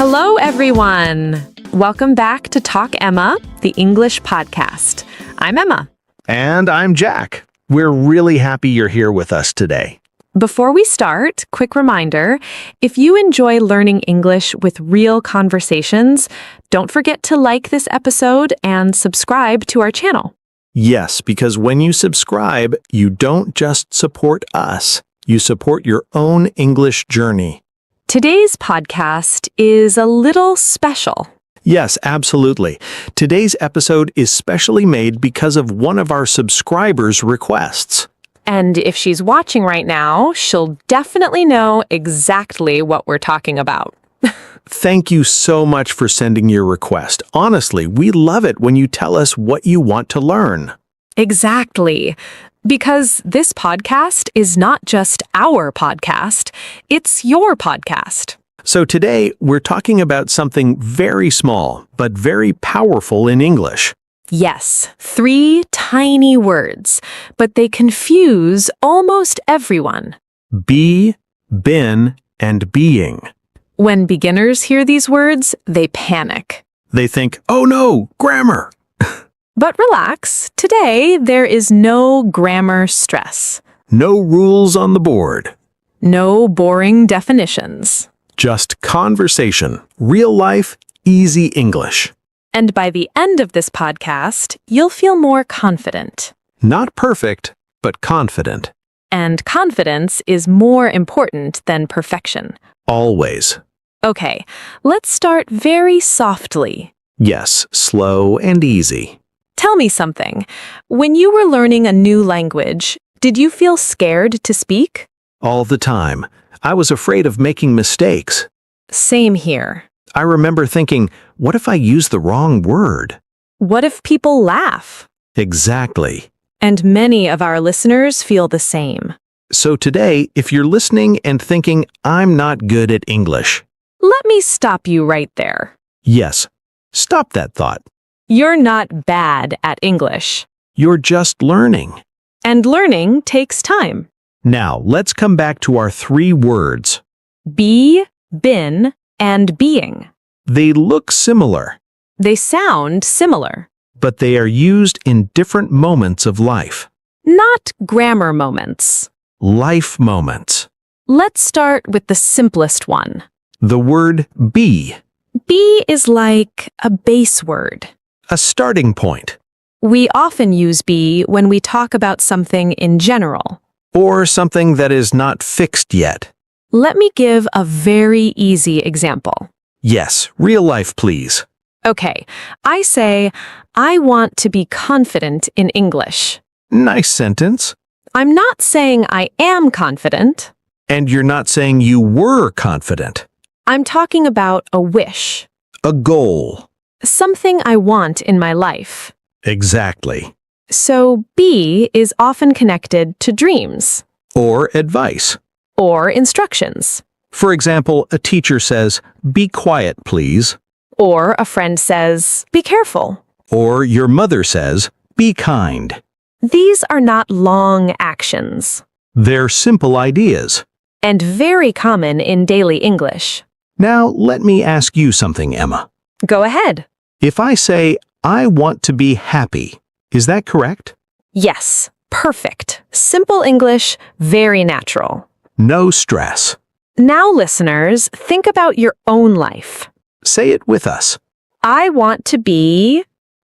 Hello, everyone. Welcome back to Talk Emma, the English podcast. I'm Emma. And I'm Jack. We're really happy you're here with us today. Before we start, quick reminder, if you enjoy learning English with real conversations, don't forget to like this episode and subscribe to our channel. Yes, because when you subscribe, you don't just support us. You support your own English journey. Today's podcast is a little special. Yes, absolutely. Today's episode is specially made because of one of our subscribers' requests. And if she's watching right now, she'll definitely know exactly what we're talking about. Thank you so much for sending your request. Honestly, we love it when you tell us what you want to learn. Exactly. Because this podcast is not just our podcast, it's your podcast. So today, we're talking about something very small, but very powerful in English. Yes, 3 tiny words, but they confuse almost everyone. Be, been, and being. When beginners hear these words, they panic. They think, oh no, grammar. But relax, today there is no grammar stress. No rules on the board. No boring definitions. Just conversation, real life, easy English. And by the end of this podcast, you'll feel more confident. Not perfect, but confident. And confidence is more important than perfection. Always. Okay, let's start very softly. Yes, slow and easy. Tell me something. When you were learning a new language, did you feel scared to speak? All the time. I was afraid of making mistakes. Same here. I remember thinking, what if I use the wrong word? What if people laugh? Exactly. And many of our listeners feel the same. So today, if you're listening and thinking, I'm not good at English. Let me stop you right there. Yes, stop that thought. You're not bad at English. You're just learning. And learning takes time. Now, let's come back to our 3 words. Be, been, and being. They look similar, They sound similar. but they are used in different moments of life. Not grammar moments. Life moments. Let's start with the simplest one. The word be, Be is like a base word. a starting point, We often use be when we talk about something in general. or something that is not fixed yet. Let me give a very easy example. Yes, real life, please. Okay, I say, I want to be confident in English. Nice sentence. I'm not saying I am confident. And you're not saying you were confident. I'm talking about a wish, A goal. something I want in my life. Exactly. So be is often connected to dreams Or advice. or instructions. For example, a teacher says, be quiet, please. Or a friend says, be careful. Or your mother says, be kind. These are not long actions They're simple ideas. and very common in daily English. Now, let me ask you something, Emma. Go ahead. If I say, I want to be happy, is that correct? Yes, perfect. Simple English, very natural. No stress. Now, listeners, think about your own life. Say it with us. I want to be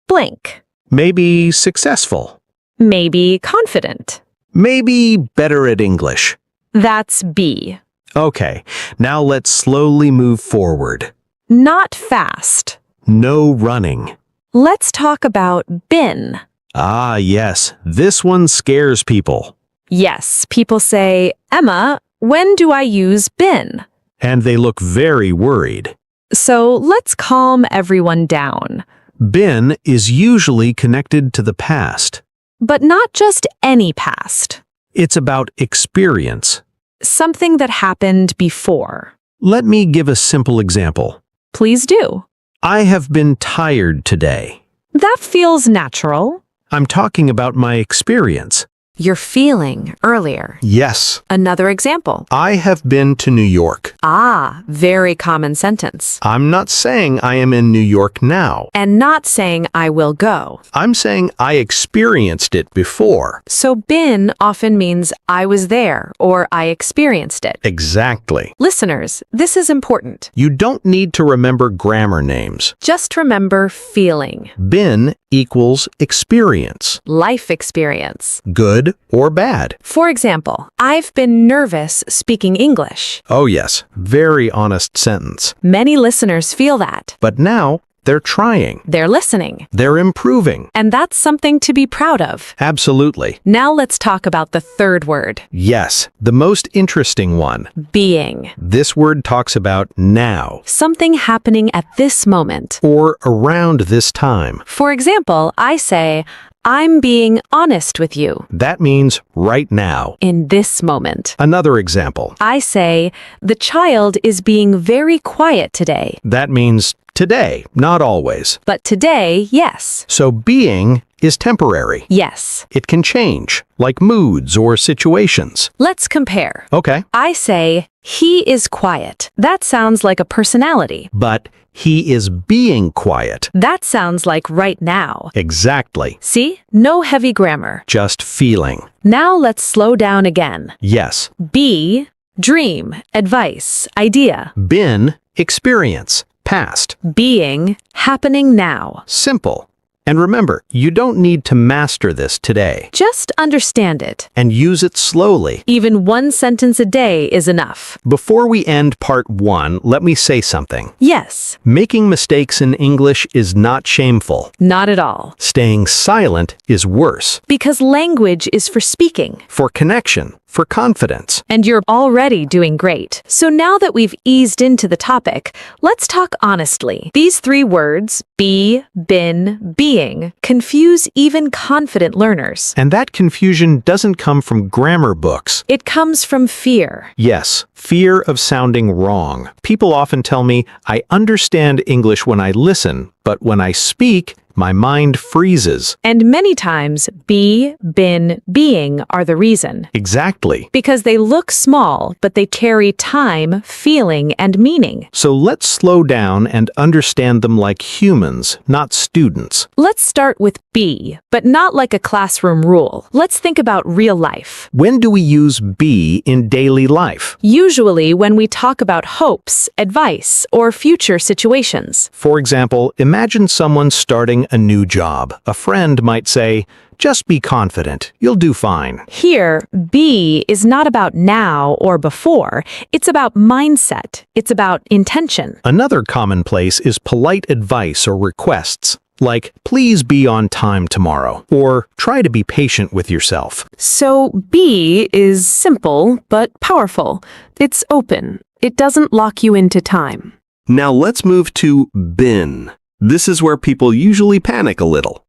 blank. Maybe successful. Maybe confident. Maybe better at English. That's be. Okay, now let's slowly move forward. Not fast. No running. Let's talk about been. Ah, yes, this one scares people. Yes, people say, Emma, when do I use been? And they look very worried. So let's calm everyone down. Been is usually connected to the past. But not just any past. It's about experience. Something that happened before. Let me give a simple example. Please do. I have been tired today. That feels natural. I'm talking about my experience. You're feeling earlier. Yes. Another example. I have been to New York. Ah, very common sentence. I'm not saying I am in New York now. And not saying I will go. I'm saying I experienced it before. So been often means I was there or I experienced it. Exactly. Listeners, this is important. You don't need to remember grammar names. Just remember feeling, Been equals experience. life experience. Good or bad. For example, I've been nervous speaking English. Oh yes, very honest sentence. Many listeners feel that. But now they're trying. They're listening. They're improving. And that's something to be proud of. Absolutely. Now let's talk about the third word, Yes, the most interesting one. being. This word talks about now Something happening at this moment. or around this time. For example, I say, I'm being honest with you That means right now. in this moment. Another example. I say, the child is being very quiet today. That means today, not always. But today, yes. So being is temporary. Yes. It can change, like moods or situations. Let's compare. Okay. I say, he is quiet. That sounds like a personality. But he is being quiet. That sounds like right now. Exactly. See? No heavy grammar. Just feeling. Now let's slow down again. Yes. Be, dream, advice, idea. Been, experience, past. Being, happening now. Simple. And remember, you don't need to master this today. Just understand it. And use it slowly. Even one sentence a day is enough. Before we end part 1, let me say something. Yes, Making mistakes in English is not shameful. not at all. Staying silent is worse. Because language is for speaking. For connection, for confidence. And you're already doing great. So now that we've eased into the topic, let's talk honestly. These three words, be, been, being, confuse even confident learners. And that confusion doesn't come from grammar books. It comes from fear. Yes, fear of sounding wrong. People often tell me, I understand English when I listen, but when I speak, my mind freezes. And many times, be, been, being are the reason. Exactly. Because they look small, but they carry time, feeling, and meaning. So let's slow down and understand them like humans, not students. Let's start with be, but not like a classroom rule. Let's think about real life. When do we use be in daily life? Usually when we talk about hopes, advice, or future situations. For example, imagine someone starting a new job. A friend might say, just be confident, you'll do fine. Here, be is not about now or before. It's about mindset. It's about intention. Another commonplace is polite advice or requests, like, please be on time tomorrow, or try to be patient with yourself. So be is simple but powerful. It's open. It doesn't lock you into time. Now let's move to been. This is where people usually panic a little.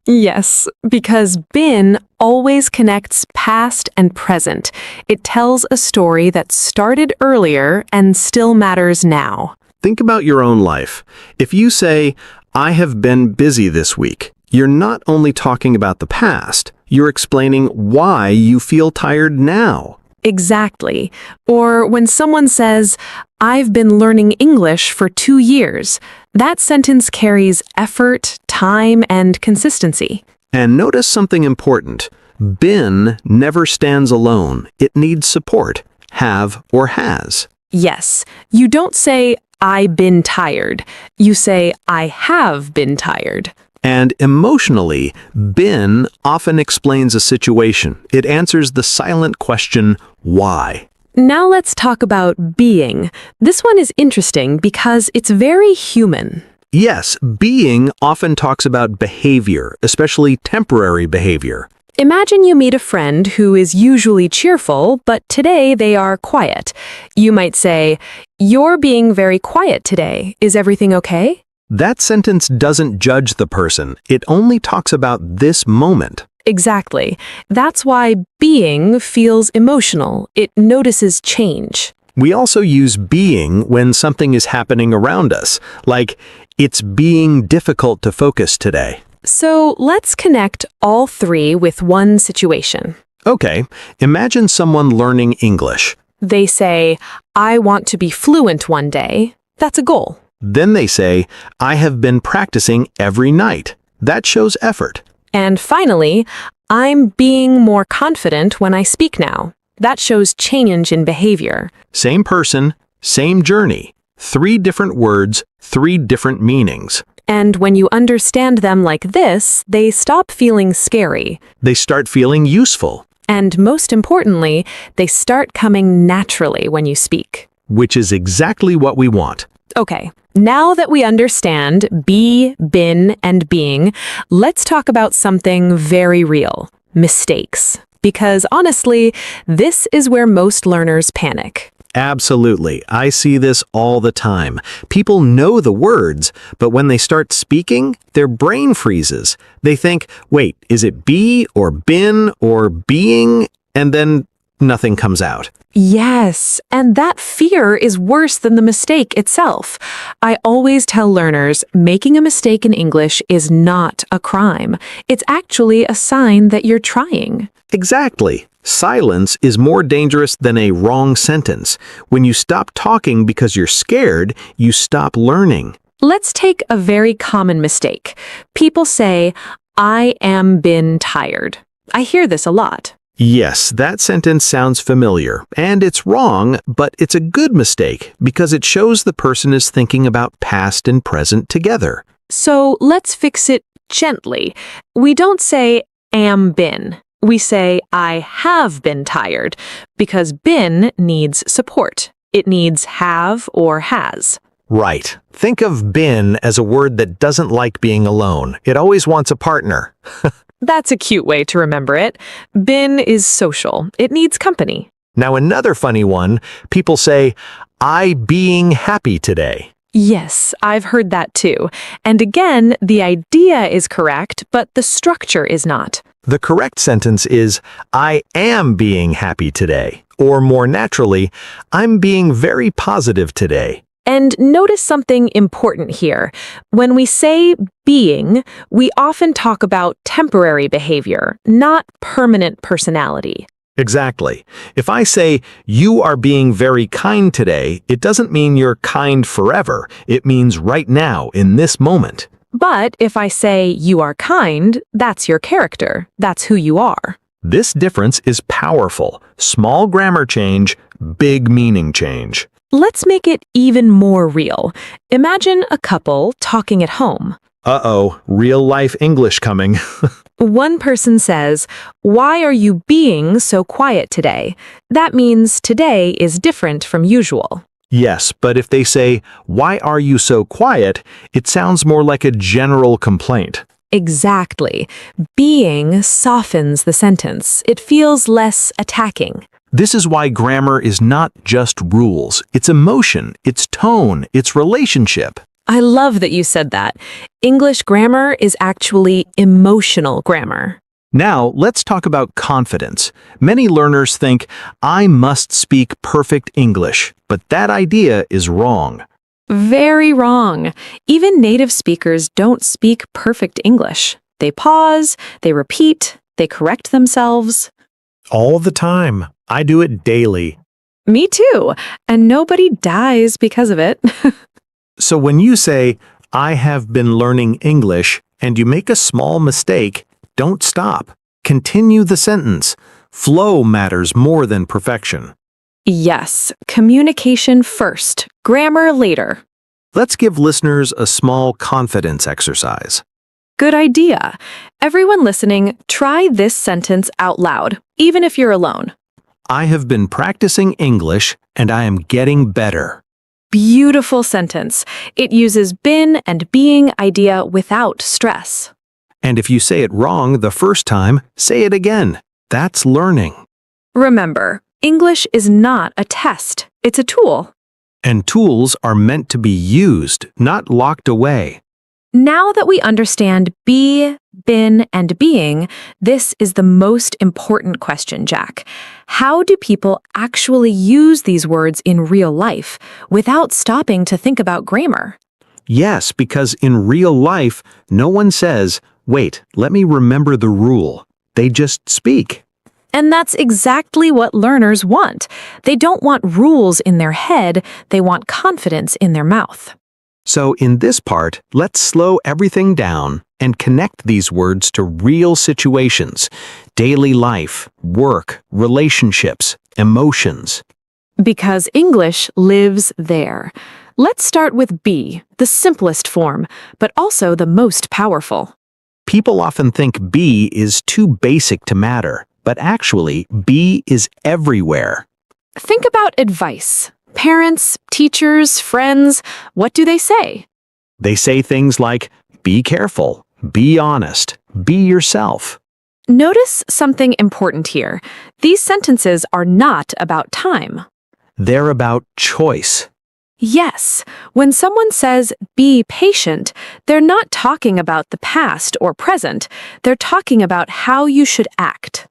Yes, because been always connects past and present. It tells a story that started earlier and still matters now. Think about your own life. If you say, I have been busy this week, you're not only talking about the past, you're explaining why you feel tired now. Exactly. Or when someone says, I've been learning English for 2 years, that sentence carries effort, time, and consistency. And notice something important. Been never stands alone. It needs support, have or has. Yes, you don't say, I've been tired. You say, I have been tired. And emotionally, been often explains a situation. It answers the silent question, why? Now let's talk about being. This one is interesting because it's very human. Yes, being often talks about behavior, especially temporary behavior. Imagine you meet a friend who is usually cheerful, but today they are quiet. You might say, you're being very quiet today. Is everything okay? That sentence doesn't judge the person. It only talks about this moment. Exactly. That's why being feels emotional. It notices change. We also use being when something is happening around us, like, it's being difficult to focus today. So let's connect all three with one situation. Okay, imagine someone learning English. They say, I want to be fluent one day. That's a goal. Then they say, I have been practicing every night. That shows effort. And finally, I'm being more confident when I speak now. That shows change in behavior. Same person, same journey. 3 different words, 3 different meanings. And when you understand them like this, they stop feeling scary. They start feeling useful, And most importantly, they start coming naturally when you speak. which is exactly what we want. Okay, now that we understand be, been, and being, let's talk about something very real, mistakes. Because honestly, this is where most learners panic. Absolutely. I see this all the time. People know the words, but when they start speaking, their brain freezes. They think, wait, is it be or been or being? And then nothing comes out. Yes, and that fear is worse than the mistake itself. I always tell learners making a mistake in English is not a crime. It's actually a sign that you're trying. Exactly. Silence is more dangerous than a wrong sentence. When you stop talking because you're scared, you stop learning. Let's take a very common mistake. People say, I am been tired. I hear this a lot. Yes, that sentence sounds familiar, and it's wrong, but it's a good mistake because it shows the person is thinking about past and present together. So let's fix it gently. We don't say am been. We say I have been tired because been needs support. It needs have or has. Right. Think of been as a word that doesn't like being alone. It always wants a partner. That's a cute way to remember it. Been is social. It needs company. Now another funny one, people say, I being happy today. Yes, I've heard that too. And again, the idea is correct, but the structure is not. The correct sentence is, I am being happy today. Or more naturally, I'm being very positive today. And notice something important here. When we say being, we often talk about temporary behavior, not permanent personality. Exactly. If I say, you are being very kind today, it doesn't mean you're kind forever. It means right now, in this moment. But if I say you are kind, that's your character. That's who you are. This difference is powerful. Small grammar change, big meaning change. Let's make it even more real. Imagine a couple talking at home. Uh-oh, real-life English coming. One person says, "Why are you being so quiet today?" That means today is different from usual. Yes, but if they say, why are you so quiet, it sounds more like a general complaint. Exactly. Being softens the sentence. It feels less attacking. This is why grammar is not just rules. It's emotion, it's tone, it's relationship. I love that you said that. English grammar is actually emotional grammar. Now, let's talk about confidence. Many learners think, I must speak perfect English, but that idea is wrong. Very wrong. Even native speakers don't speak perfect English. They pause, they repeat, they correct themselves. All the time. I do it daily. Me too. And nobody dies because of it. So when you say, I have been learning English, and you make a small mistake, don't stop. Continue the sentence. Flow matters more than perfection. Yes, communication first, grammar later. Let's give listeners a small confidence exercise. Good idea. Everyone listening, try this sentence out loud, even if you're alone. I have been practicing English, and I am getting better. Beautiful sentence. It uses been and being idea without stress. And if you say it wrong the first time, say it again. That's learning. Remember, English is not a test. It's a tool. And tools are meant to be used, not locked away. Now that we understand be, been, and being, this is the most important question, Jack. How do people actually use these words in real life without stopping to think about grammar? Yes, because in real life, no one says, Wait, let me remember the rule. They just speak. And that's exactly what learners want. They don't want rules in their head, they want confidence in their mouth. So in this part, let's slow everything down and connect these words to real situations, daily life, work, relationships, emotions. Because English lives there. Let's start with be, the simplest form, but also the most powerful. People often think be is too basic to matter, but actually, be is everywhere. Think about advice. Parents, teachers, friends, what do they say? They say things like, be careful, be honest, be yourself. Notice something important here. These sentences are not about time. They're about choice. Yes, when someone says, be patient, they're not talking about the past or present. They're talking about how you should act.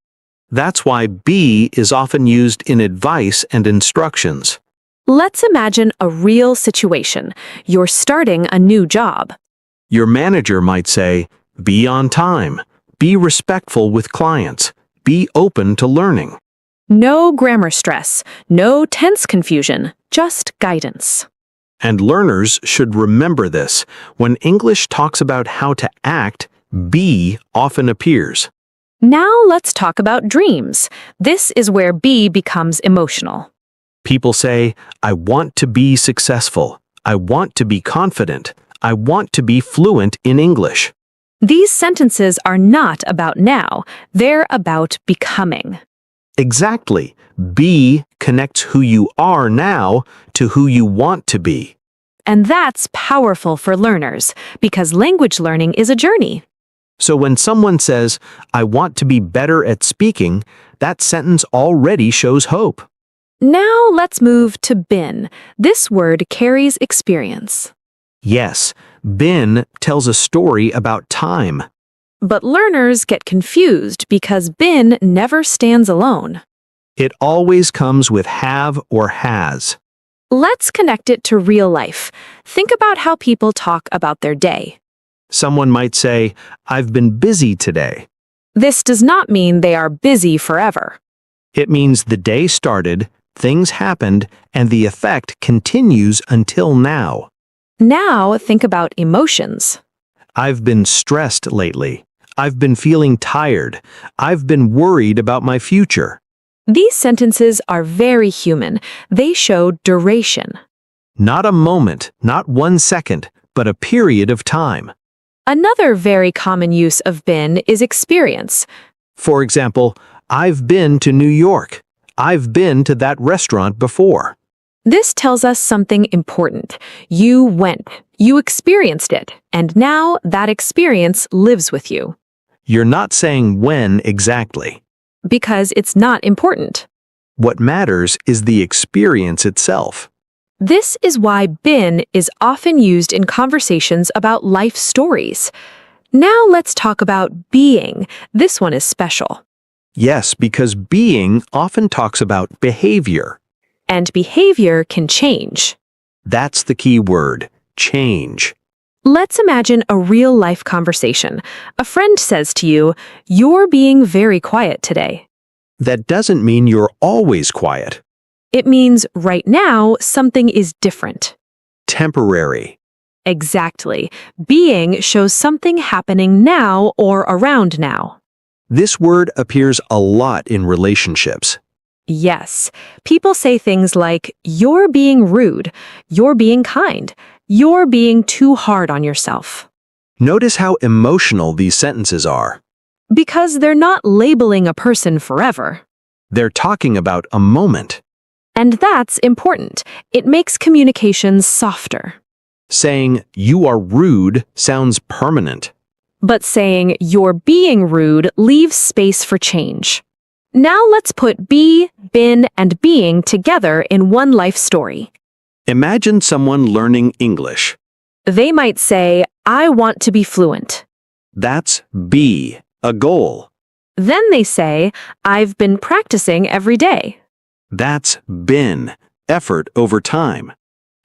That's why be is often used in advice and instructions. Let's imagine a real situation. You're starting a new job. Your manager might say, be on time, be respectful with clients, be open to learning. No grammar stress, no tense confusion, just guidance. And learners should remember this. When English talks about how to act, be often appears. Now let's talk about dreams. This is where be becomes emotional. People say, I want to be successful. I want to be confident. I want to be fluent in English. These sentences are not about now. They're about becoming. Exactly. Be connects who you are now to who you want to be. And that's powerful for learners, because language learning is a journey. So when someone says, I want to be better at speaking, that sentence already shows hope. Now let's move to been. This word carries experience. Yes, been tells a story about time. But learners get confused because been never stands alone. It always comes with have or has. Let's connect it to real life. Think about how people talk about their day. Someone might say, I've been busy today. This does not mean they are busy forever. It means the day started, things happened, and the effect continues until now. Now think about emotions. I've been stressed lately. I've been feeling tired. I've been worried about my future. These sentences are very human. They show duration. Not a moment, not 1 second, but a period of time. Another very common use of been is experience. For example, I've been to New York. I've been to that restaurant before. This tells us something important. You went, you experienced it, and now that experience lives with you. You're not saying when exactly. Because it's not important. What matters is the experience itself. This is why been is often used in conversations about life stories. Now let's talk about being. This one is special. Yes, because being often talks about behavior. And behavior can change. That's the key word, change. Let's imagine a real-life conversation. A friend says to you, "You're being very quiet today." That doesn't mean you're always quiet. It means right now something is different. Temporary. Exactly. Being shows something happening now or around now. This word appears a lot in relationships. Yes, people say things like, "You're being rude," "You're being kind," "You're being too hard on yourself." Notice how emotional these sentences are. Because they're not labeling a person forever. They're talking about a moment. And that's important. It makes communications softer. Saying, you are rude sounds permanent. But saying, "You're being rude," leaves space for change. Now let's put be, been, and being together in one life story. Imagine someone learning English. They might say, "I want to be fluent." That's be, a goal. Then they say, "I've been practicing every day." That's been, effort over time.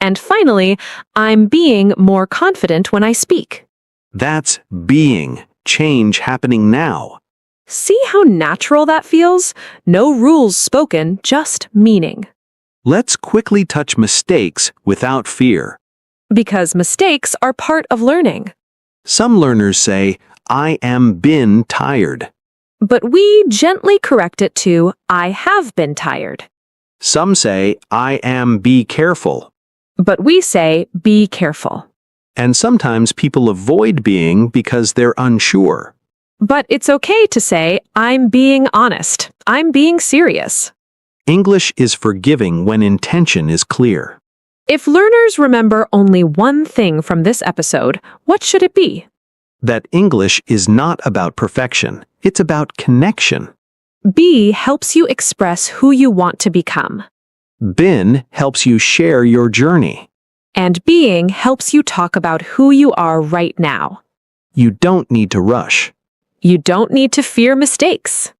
And finally, "I'm being more confident when I speak." That's being, change happening now. See how natural that feels? No rules spoken, just meaning. Let's quickly touch mistakes without fear. Because mistakes are part of learning. Some learners say, I am been tired. But we gently correct it to, I have been tired. Some say, I am be careful. But we say, be careful. And sometimes people avoid being because they're unsure. But it's okay to say, I'm being honest. I'm being serious. English is forgiving when intention is clear. If learners remember only one thing from this episode, what should it be? That English is not about perfection. It's about connection. Be helps you express who you want to become. Been helps you share your journey. And being helps you talk about who you are right now. You don't need to rush. You don't need to fear mistakes.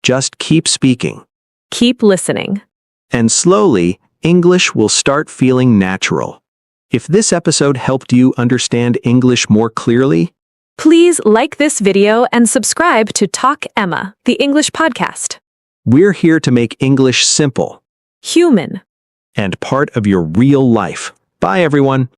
Just keep speaking. Keep listening. And slowly, English will start feeling natural. If this episode helped you understand English more clearly, Please like this video and subscribe to Talk Emma, the English podcast. we're here to make English simple Human. and part of your real life. Bye, everyone.